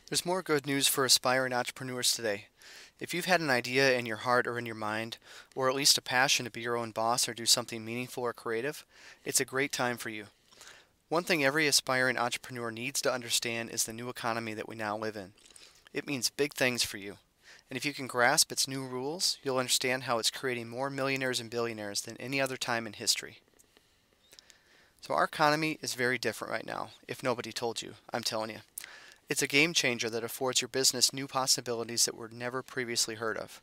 There's more good news for aspiring entrepreneurs today. If you've had an idea in your heart or in your mind, or at least a passion to be your own boss or do something meaningful or creative, it's a great time for you. One thing every aspiring entrepreneur needs to understand is the new economy that we now live in. It means big things for you. And if you can grasp its new rules, you'll understand how it's creating more millionaires and billionaires than any other time in history. So our economy is very different right now, if nobody told you, I'm telling you. It's a game changer that affords your business new possibilities that were never previously heard of.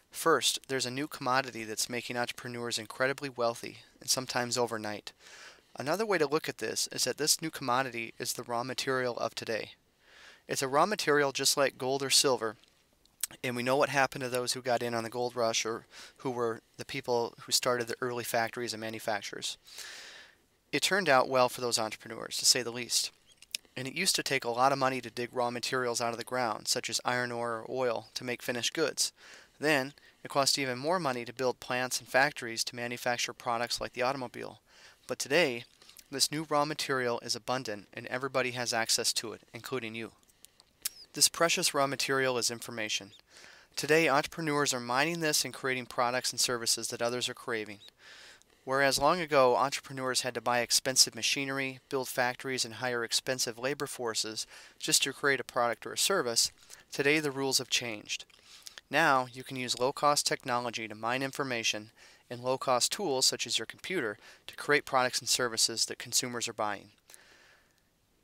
First, there's a new commodity that's making entrepreneurs incredibly wealthy, and sometimes overnight. Another way to look at this is that this new commodity is the raw material of today. It's a raw material just like gold or silver, and we know what happened to those who got in on the gold rush or who were the people who started the early factories and manufacturers. It turned out well for those entrepreneurs, to say the least. And it used to take a lot of money to dig raw materials out of the ground, such as iron ore or oil, to make finished goods. Then, it cost even more money to build plants and factories to manufacture products like the automobile. But today, this new raw material is abundant and everybody has access to it, including you. This precious raw material is information. Today, entrepreneurs are mining this and creating products and services that others are craving. Whereas long ago, entrepreneurs had to buy expensive machinery, build factories, and hire expensive labor forces just to create a product or a service, today the rules have changed. Now, you can use low-cost technology to mine information and low-cost tools, such as your computer, to create products and services that consumers are buying.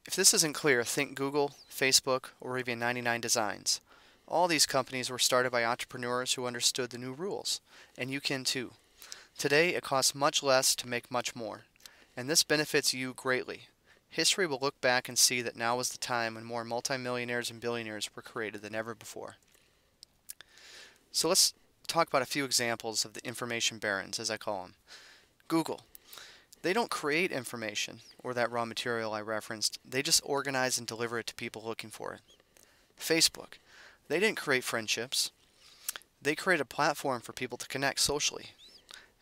If this isn't clear, think Google, Facebook, or even 99 Designs. All these companies were started by entrepreneurs who understood the new rules, and you can too. Today, it costs much less to make much more, and this benefits you greatly. History will look back and see that now was the time when more multimillionaires and billionaires were created than ever before. So let's talk about a few examples of the information barons, as I call them. Google. They don't create information, or that raw material I referenced. They just organize and deliver it to people looking for it. Facebook. They didn't create friendships. They create a platform for people to connect socially.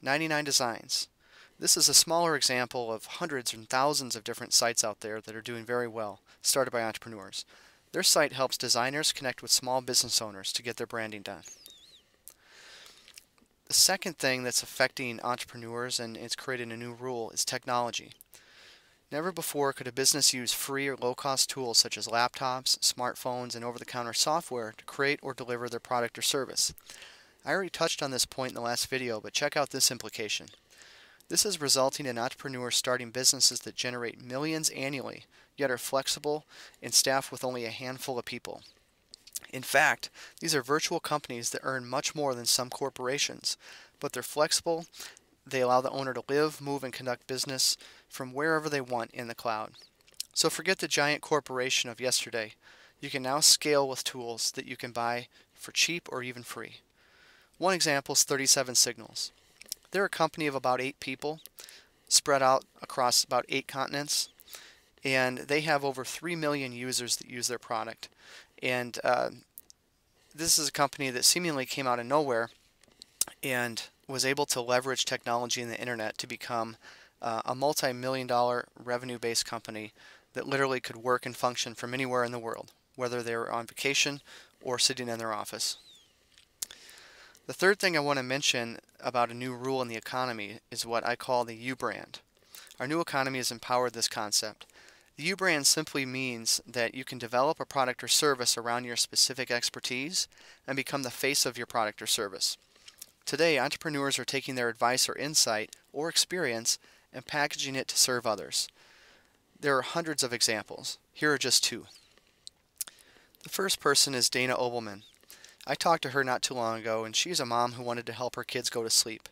99 Designs. This is a smaller example of hundreds and thousands of different sites out there that are doing very well, started by entrepreneurs. Their site helps designers connect with small business owners to get their branding done. The second thing that's affecting entrepreneurs and it's created a new rule is technology. Never before could a business use free or low-cost tools such as laptops, smartphones, and over-the-counter software to create or deliver their product or service. I already touched on this point in the last video, but check out this implication. This is resulting in entrepreneurs starting businesses that generate millions annually, yet are flexible and staffed with only a handful of people. In fact, these are virtual companies that earn much more than some corporations, but they're flexible. They allow the owner to live, move, and conduct business from wherever they want in the cloud. So forget the giant corporation of yesterday. You can now scale with tools that you can buy for cheap or even free. One example is 37 Signals. They're a company of about 8 people, spread out across about 8 continents, and they have over 3 million users that use their product. And this is a company that seemingly came out of nowhere and was able to leverage technology and the internet to become a multi-million-dollar revenue-based company that literally could work and function from anywhere in the world, whether they were on vacation or sitting in their office. The third thing I want to mention about a new rule in the economy is what I call the U brand. Our new economy has empowered this concept. The U brand simply means that you can develop a product or service around your specific expertise and become the face of your product or service. Today, entrepreneurs are taking their advice or insight or experience and packaging it to serve others. There are hundreds of examples. Here are just 2. The first person is Dana Obelman. I talked to her not too long ago, and she's a mom who wanted to help her kids go to sleep.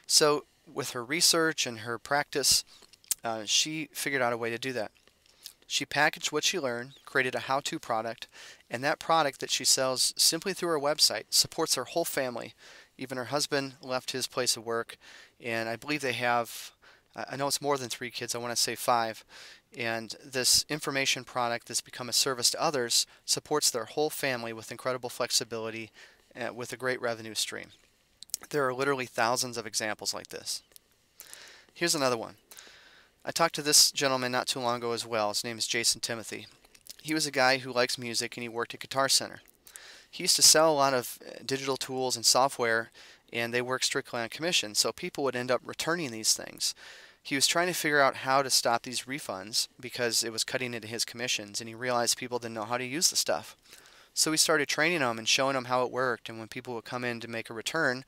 So with her research and her practice, she figured out a way to do that. She packaged what she learned, created a how-to product, and that product that she sells simply through her website supports her whole family. Even her husband left his place of work, and I believe they have, I know it's more than 3 kids, I want to say 5. And this information product that's become a service to others supports their whole family with incredible flexibility with a great revenue stream. There are literally thousands of examples like this. Here's another one. I talked to this gentleman not too long ago as well. His name is Jason Timothy. He was a guy who likes music and he worked at Guitar Center. He used to sell a lot of digital tools and software, and they worked strictly on commission, so people would end up returning these things. He was trying to figure out how to stop these refunds because it was cutting into his commissions, and he realized people didn't know how to use the stuff. So he started training them and showing them how it worked, and when people would come in to make a return,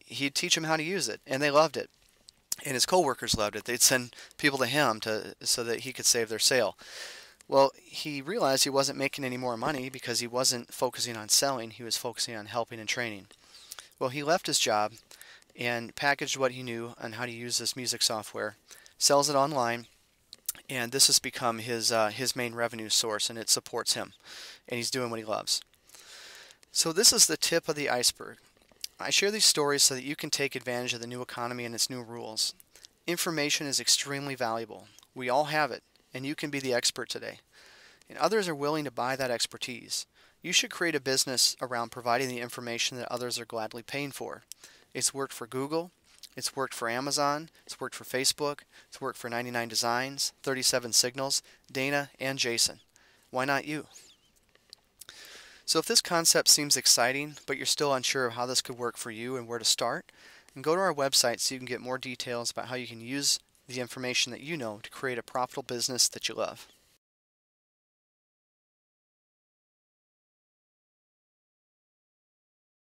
he'd teach them how to use it, and they loved it. And his coworkers loved it. They'd send people to him so that he could save their sale. Well, he realized he wasn't making any more money because he wasn't focusing on selling, he was focusing on helping and training. Well, he left his job and packaged what he knew on how to use this music software, sells it online, and this has become his main revenue source, and it supports him, and he's doing what he loves. So this is the tip of the iceberg. I share these stories so that you can take advantage of the new economy and its new rules. Information is extremely valuable. We all have it, and you can be the expert today. And others are willing to buy that expertise. You should create a business around providing the information that others are gladly paying for. It's worked for Google, it's worked for Amazon, it's worked for Facebook, it's worked for 99 Designs, 37 Signals, Dana, and Jason. Why not you? So if this concept seems exciting, but you're still unsure of how this could work for you and where to start, then go to our website so you can get more details about how you can use the information that you know to create a profitable business that you love.